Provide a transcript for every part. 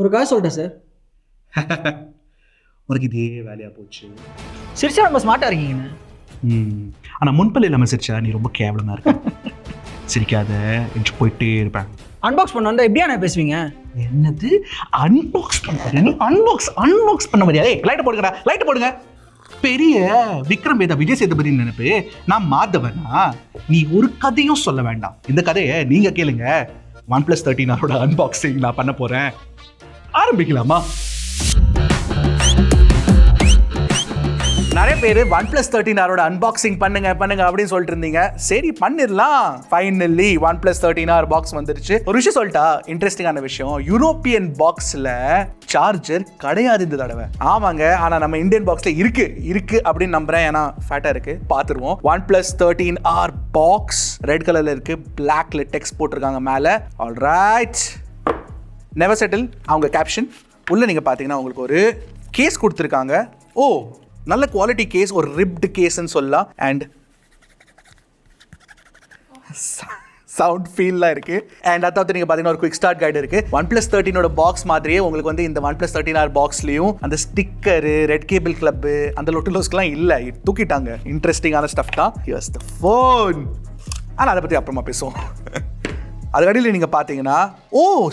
ஒரு காசு சொல்லிட்டேன் சார். உனக்கு இதே வேலையாக போச்சு. சிரிச்சா ரொம்ப ஸ்மார்ட்டாக இருக்கீங்கண்ணே. ஆனால் முன்பல் இல்லாமல் சிரிச்சா நீ ரொம்ப கேவலமாக இருக்க. சிரிக்காத என்று போயிட்டே இருப்பேன். அன்பாக்ஸ் பண்ண வந்தால் எப்படியா நான் பேசுவீங்க? என்னது அன்பாக்ஸ் பண்ணுற? நீ அன்பாக்ஸ் பண்ண மாதிரியா? லைட்டை போடுங்கடா, லைட்டை போடுங்க. பெரிய விக்ரம் வேதா விஜய் சேதுபதி நினைப்பு. நான் மாதவனா? நீ ஒரு கதையும் சொல்ல வேண்டாம். இந்த கதையை நீங்க கேளுங்க. OnePlus 13R அன்பாக்சிங் நான் பண்ண போறேன். ஆரம்பிக்கலாமா? நிறைய பேர் OnePlus 13R அன்பாக்சிங் பண்ணுங்க அப்படின்னு சொல்லிட்டு இருந்தீங்க. சரி பண்ணிடலாம். ஃபைனலி OnePlus 13R பாக்ஸ் வந்துருச்சு. ஒரு விஷயம் சொல்லிட்டா, இன்ட்ரெஸ்டிங்கான விஷயம், யூரோப்பியன் பாக்ஸ்ல சார்ஜர் கிடையாது இந்த தடவை. ஆமாங்க, ஆனா நம்ம இந்தியன் பாக்ஸ்ல இருக்கு அப்படின்னு நம்புறேன். ஏன்னா ஃபேட்டா இருக்கு, பாத்துருவோம். OnePlus 13R பாக்ஸ் ரெட் கலர்ல இருக்கு, பிளாக்ல டெக்ஸ்ட் போட்டிருக்காங்க மேல. ஆல்ரைட், நெவர் செட்டில் அவங்க கேப்ஷன். உள்ள நீங்க பாத்தீங்கன்னா உங்களுக்கு ஒரு கேஸ் கொடுத்துருக்காங்க. ஓ, நல்ல குவாலிட்டி கேஸ், ஒரு ரிப்டு கேஸ்ன்னு சொல்லலாம். அண்ட் சவுண்ட் ஃபீல்லாம் இருக்கு. அண்ட் அதாவது நீங்க பாத்தீங்கன்னா ஒரு குவிக் ஸ்டார்ட் கைடு இருக்கு. OnePlus 13 பாக்ஸ் மாதிரியே உங்களுக்கு வந்து இந்த OnePlus 13R பாக்ஸ்லயும் அந்த ஸ்டிக்கரு, ரெட் கேபிள் கிளப், அந்த லொட்டுலோஸ்க்குலாம் இல்ல, தூக்கிட்டாங்க. இன்ட்ரெஸ்டிங்கான ஸ்டஃப் தான். Here's the phone. ஆனா அதை பத்தி அப்புறமா பேசுவோம். அதுக்கடியில் நீங்கள் பார்த்தீங்கன்னா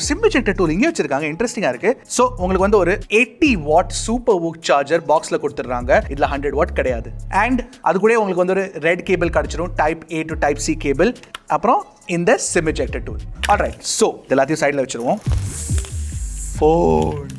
சிம் எஜெக்டர் டூல் இங்கே வச்சிருக்காங்க. இன்ட்ரெஸ்டிங்காக இருக்கு. ஸோ உங்களுக்கு வந்து ஒரு 80 வாட் சூப்பர் வூக் சார்ஜர் பாக்ஸில் கொடுத்துட்றாங்க. இதில் 100 வாட் கிடையாது. அண்ட் அது கூட உங்களுக்கு வந்து ஒரு ரெட் கேபிள் கிடச்சிடும், type A to type C cable. அப்புறம் இந்த sim ejector tool. Alright, so எல்லாத்தையும் சைடில் வச்சுருவோம். ஃபோன்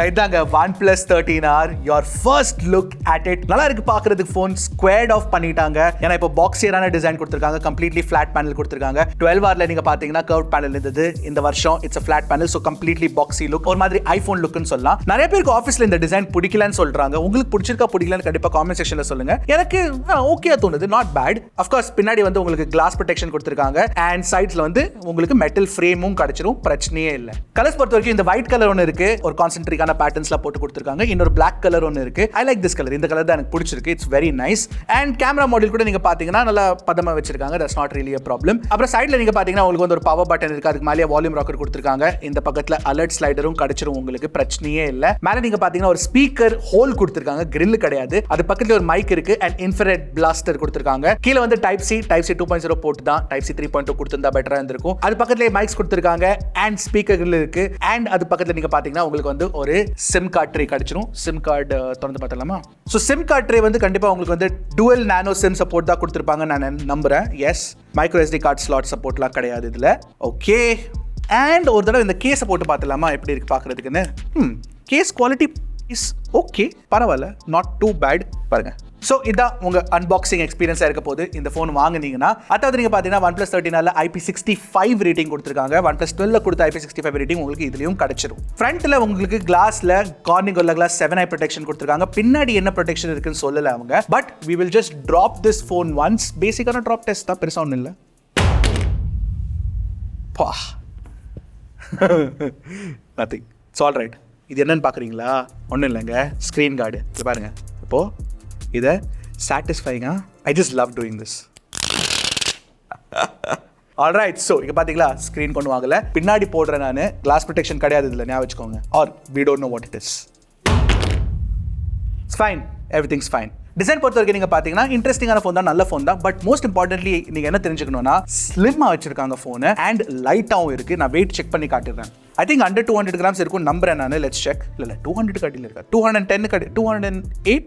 இதாங்க OnePlus 13R. your first look at it. நல்லா இருக்கு பார்க்கிறதுக்கு. ஃபோன் ஸ்குவேர்ட் ஆஃப் பண்ணிட்டாங்க. ஏன்னா இப்போ பாக்ஸியரான டிசைன் கொடுத்துருக்காங்க. கம்ப்ளீட்லி ஃபிளாட் பேனல் கொடுத்துருக்காங்க. 12Rல நீங்க பாத்தீங்கன்னா கர்வ் பேனல் இருந்தது. இந்த வருஷம் it's a flat panel, so completely boxy look. ஒரு மாதிரி ஐபோன் லுக்னு சொல்லலாம். நிறைய பேருக்கு ஆஃபீஸ்ல இந்த டிசைன் பிடிக்கலன்னு சொல்றாங்க. உங்களுக்கு பிடிச்சிருக்கா பிடிக்கலன்னு கண்டிப்பா காமெண்ட் செக்ஷன்ல சொல்லுங்க. எனக்கு ஓகேயா தோணுது, நாட் பேட். ஆஃப் கோர்ஸ் பின்னாடி வந்து உங்களுக்கு கிளாஸ் ப்ரொடெக்ஷன் கொடுத்துருக்காங்க. அண்ட் சைட்ஸ்ல வந்து உங்களுக்கு மெட்டல் ஃப்ரேமும் கிடைச்சிரும், பிரச்சனையே இல்லை. கலர்ஸ் பொறுத்த வரைக்கும் இந்த ஒயிட் கலர் ஒன்று இருக்கு, ஒரு கான்சென்ட்ரிக்கான பேட்டர்ன்ஸ்லாம் போட்டு கொடுத்திருக்காங்க. இன்னொரு Black கலர் ஒன்னு இருக்கு. I like this color. இந்த கலர் தான் எனக்கு பிடிச்சிருக்கு. It's very nice. And camera model கூட நீங்க பாத்தீங்கன்னா நல்லா பதமா வச்சிருக்காங்க. That's not really a problem. அப்புறம் சைடுல நீங்க பாத்தீங்கன்னா உங்களுக்கு வந்து ஒரு பவர் பட்டன் இருக்கு. அதுக்கு மேலே வால்யூம் ராக்கர் கொடுத்திருக்காங்க. இந்த பக்கத்துல அலர்ட் ஸ்லைடரும் கிடைச்சிரும் உங்களுக்கு, பிரச்சனையே இல்ல. மேல நீங்க பாத்தீங்கன்னா ஒரு ஸ்பீக்கர் ஹோல் கொடுத்திருக்காங்க, கிரில் கிடையாது. அது பக்கத்துல ஒரு மைக் இருக்கு அண்ட் இன்ஃப்ராரெட் பிளாஸ்டர் கொடுத்திருக்காங்க. கீழ வந்து டைப் C 2.0 போர்ட் தான். டைப் C 3.2 கொடுத்திருந்தா பெட்டரா இருந்திருக்கும். அது பக்கத்துல மைக்ஸ் கொடுத்திருக்காங்க அண்ட் ஸ்பீக்கர் கிரில் இருக்கு. அண்ட் அது பக்கத்துல நீங்க பாத்தீங்கன்னா உங்களுக்கு வந்து ஒரு சிம் கார்டு ட்ரே கிடைச்சிரும். சிம் கார்டு திறந்து பார்த்தலாமா? ஸோ சிம் கார்டு ட்ரே வந்து கண்டிப்பாக உங்களுக்கு வந்து டுவல் நானோ சிம் சப்போர்ட் தான் கொடுத்துருப்பாங்க நான் நம்புறேன். Yes, micro SD card slot சப்போர்ட்லாம் கிடையாது இதில். ஓகே, அண்ட் ஒரு தடவை இந்த கேஸை போட்டு பார்த்தலாமா எப்படி இருக்கு பார்க்குறதுக்குன்னு. கேஸ் குவாலிட்டி இஸ் ஓகே, பரவாயில்ல, நாட் டூ பேட். பாருங்க. ஸோ இதான் உங்கள் அன்பாக்சிங் எக்ஸ்பீரியன்ஸாக இருக்க போது. இந்த ஃபோன் வாங்குனீங்கன்னா அதாவது நீங்கள் பார்த்தீங்கன்னா OnePlus 13 IP65 ரேட்டிங் கொடுத்துருக்காங்க. OnePlus 12 கொடுத்த IP65 ரேட்டிங் உங்களுக்கு இதுலையும் கிடைச்சிடும். ஃப்ரண்ட்டில் உங்களுக்கு கிளாஸில் கார்னிங் கிளாஸ் 7i ப்ரொடெக்ஷன் கொடுத்துருக்காங்க. பின்னாடி என்ன ப்ரொடெக்ஷன் இருக்குன்னு சொல்லலை அவங்க. But we will just drop this phone once. பேசிக்கான ட்ராப் டெஸ்ட் தான், பெருசாக ஒன்றும் இல்லை. Nothing, it's all right. இது என்னன்னு பார்க்குறீங்களா? ஒன்றும் இல்லைங்க, ஸ்க்ரீன் கார்டு. இது பாருங்கள். இப்போது இதை சாட்டிஸ்ஃபைங்கா, I just love doing this. Alright, so இங்கே பார்த்தீங்களா ஸ்க்ரீன் கொண்டு வாங்கல, பின்னாடி போடுறேன் நான். கிளாஸ் ப்ரொடெக்ஷன் கிடையாது இதில், ஞாபகம் வச்சுக்கோங்க. Or we don't know what it is. It's fine, everything's fine. Design பொறுத்த வரைக்கும் நீங்கள் பார்த்தீங்கன்னா இன்ட்ரெஸ்டிங்கான ஃபோன் தான், நல்ல ஃபோன் தான். பட் மோஸ்ட் இம்பார்ட்டன்ட்லி நீங்கள் என்ன தெரிஞ்சுக்கணும்னா ஸ்லிம்மாக வச்சிருக்காங்க ஃபோனு அண்ட் லைட்டாகவும் இருக்குது. நான் வெயிட் செக் பண்ணி காட்டுறேன். ஐ திங்க் under 200 grams இருக்கும் நம்புறேன் நான். Let's check. இல்லை 200 கட்டியில் இருக்கா, 210 208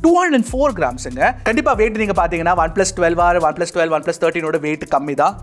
204 கிராம்ஸுங்க. கண்டிப்பா வெயிட் நீங்க பாத்தீங்கன்னா OnePlus 12R, OnePlus 12, OnePlus 13 wait கம்மி தான்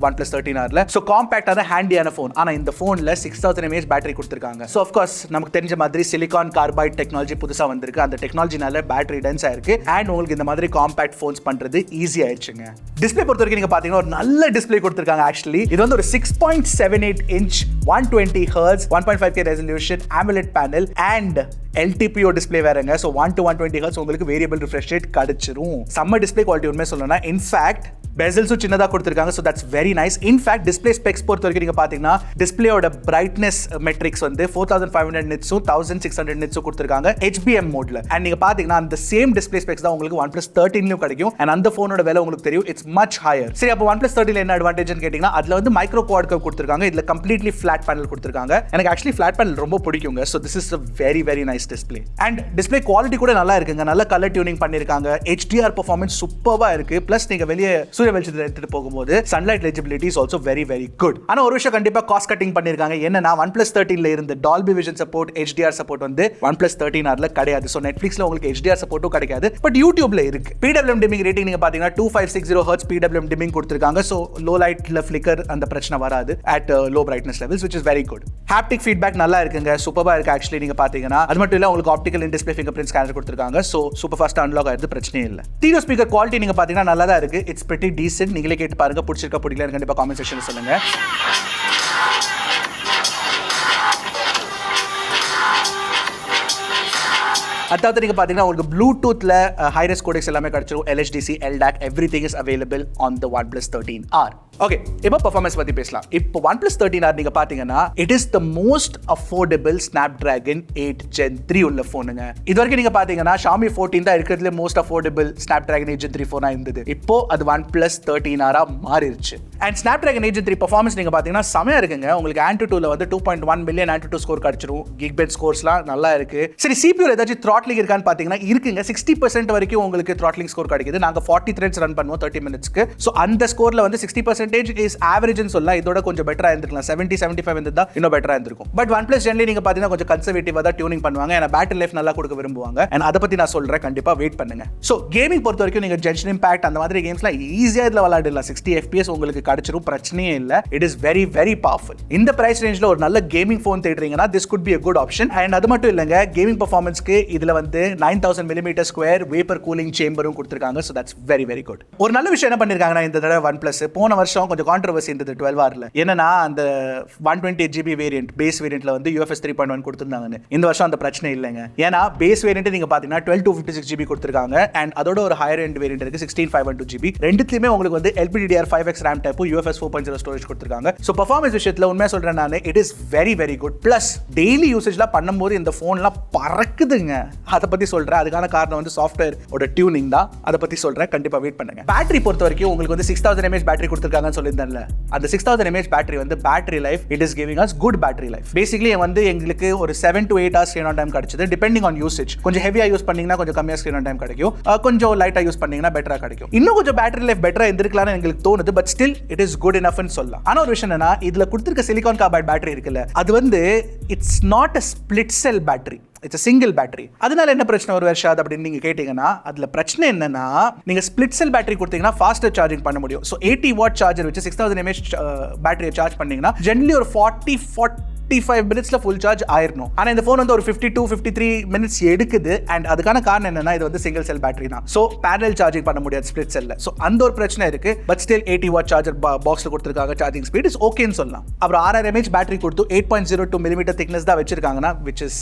OnePlus 13Rல. ஸோ காம்பேக்டான ஹேண்டியான ஃபோன். ஆனா இந்த ஃபோன்ல 6000 mAh பேட்டரி கொடுத்துருக்காங்க. ஸோ ஆஃப்கோர்ஸ் நமக்கு தெரிஞ்ச மாதிரி சிலிகான் கார்பைட் டெக்னாலஜி புதுசா வந்திருக்கு. அந்த டெக்னாலஜினால பேட்டரி டென்ஸ் ஆயிருக்கு அண்ட் உங்களுக்கு இந்த மாதிரி காம்பேக்ட் ஃபோன்ஸ் பண்றது ஈஸி ஆயிடுச்சுங்க. டிஸ்பிளே பொறுத்த வரைக்கும் நீங்க பாத்தீங்கன்னா ஒரு நல்ல டிஸ்பிளே கொடுத்துருக்காங்க. ஆக்சுவலி இது வந்து ஒரு 6.78 inch 120 Hz 1.5K resolution AMOLED panel and LTPO display வேறங்க. ஸோ 1 to 120 Hz உங்களுக்கு வேரியபிள் ரிஃப்ரெஷ் ரேட் கிடைச்சிரும். செம்ம டிஸ்பிளே குவாலிட்டி உண்மை சொல்லணும்னா. இன்ஃபேக்ட் பெசல்ஸும் சின்னதா கொடுத்திருக்காங்க. so that's very nice. in fact display specs பொறுத்த வரைக்கும் நீங்க பாத்தீங்கன்னா டிஸ்ப்ளேயோட brightness metrics வந்து 4500 nits 1600 nits கொடுத்திருக்காங்க HBM மோட்ல. and நீங்க பாத்தீங்கன்னா அந்த சேம் டிஸ்ப்ளே ஸ்பெக்ஸ் தான் உங்களுக்கு OnePlus 13 லயும் கிடைக்கும். and அந்த போனோட விலை உங்களுக்கு தெரியும் it's much higher. சரி அப்ப OnePlus 13 ல என்ன அட்வான்டேஜ் னு கேட்டிங்கன்னா அதுல வந்து மைக்ரோ குவாட் கர்வ் கொடுத்திருக்காங்க. இதுல கம்ப்ளீட்லி ஃபிளாட் பேனல் கொடுத்திருக்காங்க. எனக்கு ஆக்சுவலி ஃபிளாட் பேனல் ரொம்ப பிடிக்குங்க. so this is a very very nice display. and display quality கூட நல்லா இருக்குங்க. நல்ல கலர் டியூனிங் பண்ணிருக்காங்க. HDR performance சூப்பரா இருக்கு. plus நீங்க வெளிய சூரிய வெளிச்சத்துல எடுத்துட்டு போகும்போது sunlight legibility is also very very good. ஆனா ஒரு விஷயம் கண்டிப்பா காஸ்ட் கட்டிங் பண்ணிருக்காங்க. என்னன்னா OnePlus 13 ல இருந்த Dolby Vision support HDR support வந்து OnePlus 13R ல கிடையாது. so Netflixல உங்களுக்கு HDR சப்போர்ட்டும் கிடைக்காது. பட் YouTubeல இருக்கு. PWM dimming rating நீங்க பாத்தீங்கன்னா 2560 Hz PWM dimming கொடுத்திருக்காங்க. so low lightல flicker அந்த பிரச்சனை வராது at low brightness levels which is very good. haptic feedback நல்லா இருக்குங்க. சூப்பரா இருக்கு ஆக்சுவலி நீங்க பாத்தீங்கன்னா. அது மட்டும் இல்ல உங்களுக்கு optical in display fingerprint scanner கொடுத்திருக்காங்க. so சூப்பர் ஃபாஸ்ட் அன்லாக் ஆயிடுது பிரச்சனையே இல்ல. ஸ்டீரியோ ஸ்பீக்கர் குவாலிட்டி நீங்க பாத்தீங்கன்னா நல்லா தான் இருக்கு. it's pretty decent. நீங்களே கேட்டு பாருங்க பிடிச்சிருக்கா பிடிக்கலன்னு கண்டிப்பா காமெண்ட் செக்ஷன்ல சொல்லுங்க. அதாவது நீங்க பாத்தீங்கன்னா உங்களுக்கு ப்ளூடூத்ல ஹை ரெஸ் கோடெக்ஸ் எல்லாமே கிடைச்சிரும். LHDC LDAC everything is available on the OnePlus 13R. Okay இப்போ பெர்ஃபார்மன்ஸ் பத்தி பேசலாம். இப்போ OnePlus 13R நீங்க பாத்தீங்கன்னா it is the most affordable Snapdragon 8 Gen 3 உள்ள போனுங்க. இதுவரைக்கும் நீங்க பாத்தீங்கன்னா Xiaomi 14 தான் இருக்கிறதுல most affordable Snapdragon 8 Gen 3 போனா இருந்தது. இப்போ அது OnePlus 13R மாறிடுச்சு. and Snapdragon 8 Gen 3 பெர்ஃபார்மன்ஸ் நீங்க பாத்தீங்கன்னா செமையா இருக்குங்க. உங்களுக்கு Antutu ல வந்து 2.1 மில்லியன் Antutu ஸ்கோர் கிடைச்சிரும். Geekbench ஸ்கோர்ஸ்லாம் நல்லா இருக்கு. சரி CPU ல ஏதாச்சும் த்ராட்லிங் இருக்கான்னு பாத்தீங்கன்னா இருக்குங்க. 60% வரைக்கும் உங்களுக்கு த்ராட்லிங் ஸ்கோர் கிடைக்குது. நாங்க 40 threads ரன் பண்ணுவோம் 30 மினிட்ஸ்க்கு. சோ அந்த ஸ்கோர்ல வந்து 60% is average னு சொல்லலாம். இதோட கொஞ்சம் பெட்டரா இருந்திருக்கலாம். 70-75 இருந்ததா இன்னும் பெட்டரா இருந்திருக்கும். பட் OnePlus ஜென்ரலி நீங்க பாத்தீங்கன்னா கொஞ்சம் கன்சர்வேட்டிவா தான் டியூனிங் பண்ணுவாங்க. ஏன்னா பேட்டரி லைஃப் நல்லா கொடுக்க விரும்புவாங்க. and அத பத்தி நான் சொல்றேன் கண்டிப்பா வெயிட் பண்ணுங்க. சோ கேமிங் பொறுத்த வரைக்கும் நீங்க Genshin Impact அந்த மாதிரி கேம்ஸ்லாம் ஈஸியா இதுல விளையாடலாம். 60 FPS உங்களுக்கு கிடைச்சிரும் பிரச்சனையே இல்ல. it is very very powerful. இந்த பிரைஸ் ரேஞ்ச்ல ஒரு நல்ல கேமிங் ஃபோன் தேடுறீங்கன்னா this could be a good option. and அது மட்டும் இல்லங்க கேமிங் பெர்ஃபார்மன்ஸ்க்கு இதுல வந்து 9000 mm ஸ்கொயர் வேப்பர் கூலிங் சேம்பரும் கொடுத்திருக்காங்க. so that's very very good. ஒரு நல்ல விஷயம் என்ன பண்ணிருக்காங்கன்னா இந்த தடவை OnePlus போன வருஷம் கொஞ்சம் கான்ட்ரோவர்சி இருந்தது 12R என்னன்னா அந்த 128GB வேரியன்ட் பேஸ் வேரியன்ட்ல வந்து UFS 3.1 கொடுத்திருந்தாங்க. இந்த வருஷம் அந்த பிரச்சனை இல்லைங்க. ஏன்னா பேஸ் வேரியன்ட் நீங்க பாத்தீங்கன்னா 12-256GB கொடுத்திருக்காங்க. and அதோட ஒரு ஹையர் எண்ட் வேரியன்ட் இருக்கு 16512GB. ரெண்டுத்துலயுமே உங்களுக்கு வந்து LPDDR5X RAM type UFS 4.0 storage கொடுத்திருக்காங்க. சோ பெர்ஃபார்மன்ஸ் விஷயத்துல உண்மையா சொல்றேன் நான் it is very very good. plus daily யூசேஜ்ல பண்ணும்போது இந்த போன்லாம் பறக்குதுங்க. அத பத்தி சொல்றேன். அதுக்கான காரணம் வந்து சாஃப்ட்வேர் ஓட டியூனிங் தான். அத பத்தி சொல்றேன் கண்டிப்பா வெயிட் பண்ணுங்க. பேட்டரி பொறுத்த வரைக்கும் உங்களுக்கு வந்து 6000 mAh பேட்டரி கொடுத்திருக்காங்கன்னு சொல்லிருந்தேன்ல. அந்த 6000 mAh பேட்டரி வந்து battery life it is giving us good battery life. basically வந்து எங்களுக்கு ஒரு 7 to 8 hours screen on time கிடைச்சது depending on usage. கொஞ்சம் ஹெவியா யூஸ் பண்ணீங்கன்னா கொஞ்சம் கம்மியா screen on time கிடைக்கும். கொஞ்சம் லைட்டா யூஸ் பண்ணீங்கன்னா பெட்டரா கிடைக்கும். இன்னும் கொஞ்சம் பேட்டரி லைஃப் பெட்டரா இருந்திருக்கலாம்னு எனக்கு தோணுது. But still it is good enough னு சொல்லலாம். ஆனா ஒரு விஷயம் என்னன்னா இதுல கொடுத்திருக்க சிலிகான் கார்பைட் பேட்டரி இருக்குல்ல அது வந்து it's not a split cell battery. it's a single battery. அதனால என்ன பிரச்சனை ஒரு வருஷம் அப்படின்னு நீங்க கேட்டீங்கன்னா அதுல பிரச்சனை என்னன்னா நீங்க ஸ்பிளிட் செல் பேட்டரி கொடுத்தீங்கன்னா ஃபாஸ்டர் சார்ஜிங் பண்ண முடியும். சோ 80 வாட் சார்ஜர் வச்சு 6000 mAh பேட்டரியை சார்ஜ் பண்ணீங்கன்னா ஜெனரலி ஒரு 45 மினிட்ஸ்ல ஃபுல் சார்ஜ் ஆயிரணும். ஆனா இந்த போன் வந்து ஒரு 52-53 மினிட்ஸ் எடுக்குது. அண்ட் அதுக்கான காரணம் என்னன்னா இது வந்து சிங்கிள் செல் பேட்டரி தான். சோ பேரலல் சார்ஜிங் பண்ண முடியாது ஸ்பிளிட் செல்ல. சோ அந்த ஒரு பிரச்சனை இருக்கு. பட் ஸ்டில் 80 வாட் சார்ஜர் பாக்ஸ்ல கொடுத்திருக்காங்க. சார்ஜிங் ஸ்பீட் இஸ் ஓகேன்னு சொல்லலாம். அப்புறம் 6000 mAh பேட்டரி கொடுத்து 8.02 mm திக்னஸ் தான் வச்சிருக்காங்கன்னா which is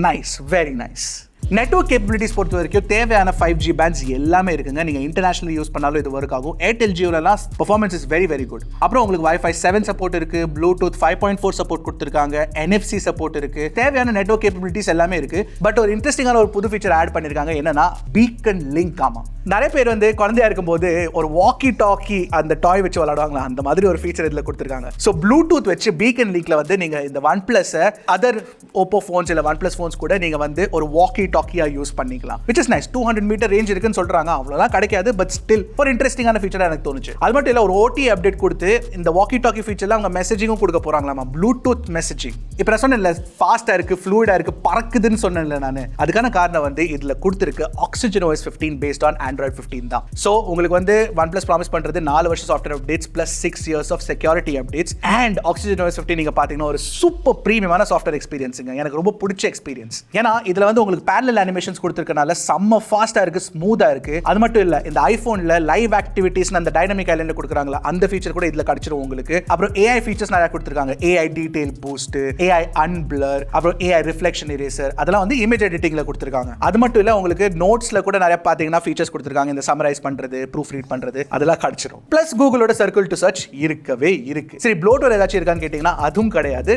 nice, very nice. Network capabilities பொறுத்த வரைக்கும் தேவையான 5G பேண்ட்ஸ் எல்லாமே இருக்குங்க. நீங்க இன்டர்நேஷனல் யூஸ் பண்ணாலும் இது ஒர்க் ஆகும். ஏர்டெல் ஜியோலாம் performance is very very good. அப்புறம் உங்களுக்கு Wi-Fi 7 சப்போர்ட் இருக்கு, ப்ளூடூத் 5.4 சப்போர்ட் கொடுத்திருக்காங்க, NFC சப்போர்ட் இருக்கு. தேவையான நெட்வொர்க் கேப்பபிலிட்டிஸ் எல்லாமே இருக்கு. பட் ஒரு இன்ட்ரெஸ்டிங்கான ஒரு புது ஃபீச்சர் ஆட் பண்ணிருக்காங்க. என்னன்னா பீக்கன் லிங்க். ஆமா நிறைய பேர் வந்து குழந்தையா இருக்கும்போது ஒரு வாக்கி டாக்கி அந்த டாய் வச்சு விளையாடுவாங்களா அந்த மாதிரி ஒரு ஃபீச்சர் இதுல கொடுத்திருக்காங்க. ஸோ ப்ளூடூத் வச்சு பீக்கன் லிங்க்ல வந்து நீங்க இந்த OnePlus அதர் Oppo ஃபோன்ஸ் இல்ல OnePlus ஃபோன்ஸ் கூட நீங்க வந்து ஒரு வாக்கி டாக்கியா யூஸ் பண்ணிக்கலாம். which is nice. 200 metre range இருக்குன்னு சொல்றாங்க. அவ்வளவுதான் கிடைக்காது. பட் ஸ்டில் ஒரு இன்ட்ரெஸ்டிங்கான ஃபீச்சரா எனக்கு தோணுச்சு. அது மட்டும் இல்ல ஒரு OTA அப்டேட் கொடுத்து இந்த வாக்கி டாக்கி ஃபீச்சர்ல அவங்க மெசேஜிங்கும் கொடுக்க போறாங்களாமா. Bluetooth messaging. இப்போ நான் சொன்னேன்ல ஃபாஸ்டா இருக்கு, ஃப்ளூயிடா இருக்கு, பறக்குதுன்னு சொன்னேன்ல நான். அதுக்கான காரணம் வந்து இதுல கொடுத்திருக்க Oxygen OS 15 based on Android 15 தான். சோ உங்களுக்கு வந்து OnePlus ப்ராமிஸ் பண்றது 4 வருஷம் software updates plus 6 years of security updates and Oxygen OS 15 நீங்க பாத்தீங்கன்னா ஒரு சூப்பர் பிரீமியமான சாஃப்ட்வேர் எக்ஸ்பீரியன்ஸ்ங்க. எனக்கு ரொம்ப பிடிச்ச எக்ஸ்பீரியன்ஸ். ஏன்னா இதுல வந்து உங்களுக்கு parallel animations கொடுத்திருக்கனால செம்ம ஃபாஸ்டா இருக்கு, ஸ்மூத்தா இருக்கு. அது மட்டும் இல்ல இந்த ஐபோன்ல லைவ் ஆக்டிவிட்டீஸ் அந்த டைனமிக் ஐலண்ட் கொடுக்குறாங்களா அந்த ஃபீச்சர் கூட இதுல கிடைச்சிரும் உங்களுக்கு. அப்புறம் AI ஃபீச்சர்ஸ் நிறைய கொடுத்திருக்காங்க. AI டீடைல் பூஸ்ட், AI அன்பிளர், அப்புறம் AI ரிஃப்ளெக்ஷன் இரேசர் அதெல்லாம் வந்து இமேஜ் எடிட்டிங்ல கொடுத்திருக்காங்க. அது மட்டும் இல்ல உங்களுக்கு நோட்ஸ்ல கூட நிறைய பாத்தீங்கன்னா ஃபீச்சர்ஸ் கொடுத்துருக்காங்க. இந்த சம்மரைஸ் பண்றது, ப்ரூஃப் ரீட் பண்றது அதெல்லாம் கிடைச்சிரும். பிளஸ் கூகுளோட சர்க்கிள் டு சர்ச் இருக்கவே இருக்கு. சரி, ப்ளோட்வேர் ஏதாச்சும் இருக்கான்னு கேட்டீங்கன்னா அதுவும் கிடையாது.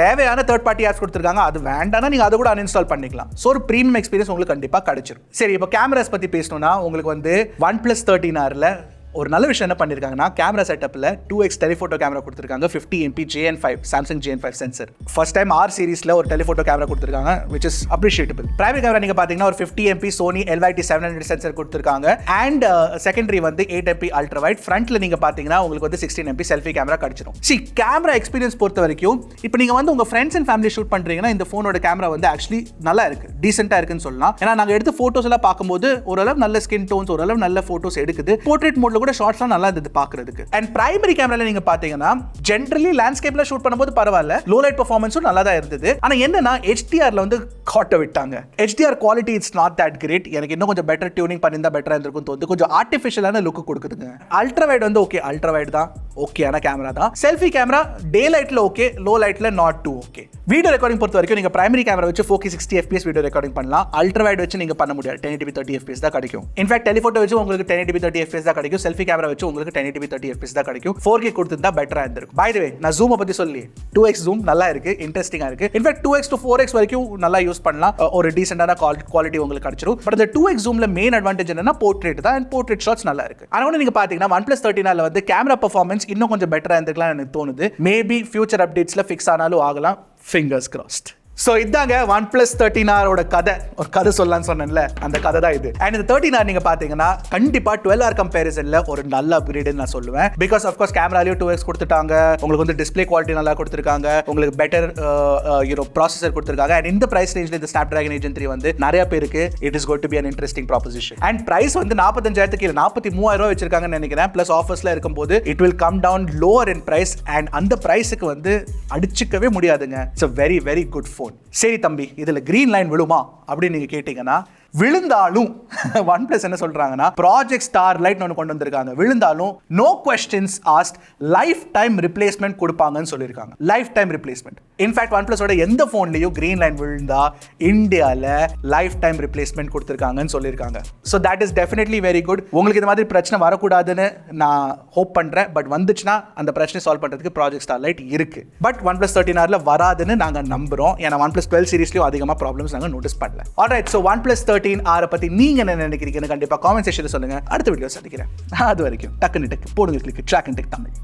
தேவையான தேர்ட் பார்ட்டி ஆப்ஸ் கொடுத்துருக்காங்க. அது வேண்டாம்னா நீங்க அதை கூட அன்இன்ஸ்டால் பண்ணிக்கலாம். ஸோ ஒரு ப்ரீமியம் எக்ஸ்பீரியன்ஸ் உங்களுக்கு கண்டிப்பா கிடைச்சிரும். சரி, இப்போ கேமராஸ் பத்தி பேசணும்னா உங்களுக்கு வந்து OnePlus 13Rல ஒரு நல்ல விஷயம் என்ன பண்ணிருக்காங்கன்னா, கேமரா செட்டப்ல 2x டெலிஃபோட்டோ கேமரா கொடுத்திருக்காங்க. 50 MP JN5 Samsung JN5 sensor. First time R சீரிஸ்ல ஒரு டெலிஃபோட்டோ கேமரா கொடுத்திருக்காங்க, which is appreciable. Primary camera நீங்க பாத்தீங்கன்னா ஒரு 50 MP Sony LYT 700 சென்சர் கொடுத்திருக்காங்க. அண்ட் செகண்டரி வந்து 8 MP அல்ட்ரா வைட். ஃப்ரண்ட்ல நீங்க பாத்தீங்கன்னா உங்களுக்கு வந்து 16 MP செல்ஃபி கேமரா கிடைச்சிரும். சி, கேமரா எக்ஸ்பீரியன்ஸ் பொறுத்த வரைக்கும் இப்போ நீங்க வந்து உங்க ஃப்ரெண்ட்ஸ் அண்ட் ஃபேமிலி ஷூட் பண்றீங்கன்னா இந்த போனோட கேமரா வந்து ஆக்சுவலி நல்லா இருக்கு, டீசென்ட்டா இருக்குன்னு சொல்லலாம். ஏன்னா நாங்க எடுத்த போட்டோஸ் எல்லாம் பார்க்கும்போது ஓரளவு நல்ல ஸ்கின் டோன்ஸ், ஓரளவு நல்ல போட்டோஸ் எடுக்குது. போர்ட்ரேட் மோட்ல கூட ஷாட்ஸ்லாம் நல்லா இருந்தது பாக்குறதுக்கு. அண்ட் பிரைமரி கேமரால நீங்க பாத்தீங்கன்னா ஜெனரலி லேண்ட்ஸ்கேப்ல ஷூட் பண்ணும்போது பரவாயில்ல, லோ லைட் பெர்ஃபார்மன்ஸும் நல்லா தான் இருந்தது. ஆனா என்னன்னா HDRல வந்து காட்ட விட்டாங்க. HDR quality it's not that great. எனக்கு இன்னும் கொஞ்சம் பெட்டர் டியூனிங் பண்ணிருந்தா பெட்டரா இருந்திருக்கும் தோணுது. கொஞ்சம் ஆர்டிஃபிஷியலான லுக் கொடுக்குதுங்க. அல்ட்ரா வைட் வந்து ஓகே, அல்ட்ரா வைட் தான் ஓகேயான கேமரா தான். செல்ஃபி கேமரா டே லைட்ல ஓகே, லோ லைட்ல not too okay. Video recording பொறுத்த வரைக்கும் நீங்க பிரைமரி கேமரா வச்சு 4K 60 FPS வீடியோ ரெக்கார்டிங் பண்ணலாம். அல்ட்ரா வைட் வச்சு நீங்க பண்ண முடியாது. 1080p 30 FPS தான் கிடைக்கும். இன்ஃபேக்ட் டெலிஃபோட்டோ வச்சு உங்களுக்கு 1080p 30 FPS தான் கிடைக்கும். செல்ஃபி கேமரா வச்சு உங்களுக்கு 1080p 30 FPS தான் கிடைக்கும். 4K கொடுத்திருந்தா பெட்டரா இருந்திருக்கும். பை தி வே, நான் ஜூம் பத்தி சொல்லி 2x ஜூம் நல்லா இருக்கு, இன்ட்ரெஸ்டிங்கா இருக்கு. இன்ஃபேக்ட் 2x to 4x வரைக்கும் நல்லா யூஸ் பண்ணலாம். ஒரு டீசென்ட்டான குவாலிட்டி உங்களுக்கு கிடைச்சிரும். பட் அந்த 2x ஜூம்ல மெயின் அட்வான்டேஜ் என்னன்னா போர்ட்ரேட் தான். அண்ட் போர்ட்ரேட் ஷாட்ஸ் நல்லா இருக்கு. ஆனா நீங்க பாத்தீங்கன்னா OnePlus 13Rல வந்து கேமரா பெர்ஃபார்மன்ஸ் இன்னும் கொஞ்சம் பெட்டரா இருந்திருக்கலாம் எனக்கு தோணுது. மேபி ஃபியூச்சர் அப்டேட்ஸ்ல ஃபிக்ஸ் ஆனாலும் ஆகலாம். Fingers crossed. ஸோ இதாங்க OnePlus 13R கதை. ஒரு கதை சொல்லலாம்னு சொன்னேன்ல, அந்த கதை தான் இது. அண்ட் இந்த 13R நீங்க பாத்தீங்கன்னா கண்டிப்பா 12R கம்பேரிசன்ல ஒரு நல்ல அப்கிரேட்னு நான் சொல்லுவேன். பிகாஸ் ஆஃப் கோர்ஸ் கேமராலையும் 2x கொடுத்துட்டாங்க, உங்களுக்கு வந்து டிஸ்பிளே குவாலிட்டி நல்லா கொடுத்துருக்காங்க, உங்களுக்கு பெட்டர் ப்ராசஸர் கொடுத்துருக்காங்க. அண்ட் இந்த பிரைஸ் ரேஞ்சில் இந்த Snapdragon 8 Gen 3 வந்து நிறைய பேருக்கு it is going to be an interesting proposition. And price வந்து 45,000 கீழே 43,000 வச்சிருக்காங்கன்னு நினைக்கிறேன். பிளஸ் ஆஃபர்ஸ்ல இருக்கும்போது it will come down lower in price. And அந்த பிரைஸுக்கு வந்து அடிச்சுக்கவே முடியாதுங்க. It's a very very good phone. சரி தம்பி, இதுல கிரீன் லைன் விழுமா அப்படின்னு நீங்க கேட்டீங்கன்னா, விழுந்தாலும் OnePlus என்ன சொல்றாங்கன்னா ப்ராஜெக்ட் ஸ்டார்லைட் ஒன்று கொண்டு வந்திருக்காங்க. விழுந்தாலும் no questions asked, lifetime replacement கொடுப்பாங்கன்னு சொல்லியிருக்காங்க. Lifetime replacement. இன்ஃபேக்ட் OnePlusoட எந்த ஃபோன்லையும் கிரீன் லைன் விழுந்தா இந்தியாவில் லைஃப் டைம் ரிப்ளேஸ்மெண்ட் கொடுத்துருக்காங்கன்னு சொல்லியிருக்காங்க. So that is definitely very good. உங்களுக்கு இந்த மாதிரி பிரச்சனை வரக்கூடாதுன்னு நான் ஹோப் பண்ணுறேன். பட் வந்துச்சுன்னா அந்த பிரச்சனை சால்வ் பண்ணுறதுக்கு ப்ராஜெக்ட் ஸ்டார்லைட் இருக்கு. பட் OnePlus 13Rல வராதுன்னு நாங்கள் நம்புகிறோம். ஏன்னா OnePlus 12 சீரிஸ்லையும் அதிகமாக ப்ராப்ளம்ஸ் நாங்கள் நோட்டீஸ் பண்ணல. ஆல்ரைட், ஸோ OnePlus 13R பத்தி நீங்க என்ன நினைக்கிறீங்கன்னு கண்டிப்பா காமெண்ட் செக்ஷன்ல சொல்லுங்க. அடுத்த வீடியோ சந்திக்கிறேன். அது வரைக்கும் டக்குன்னு போடுங்க கிளிக் Trakin Tech தமிழ்.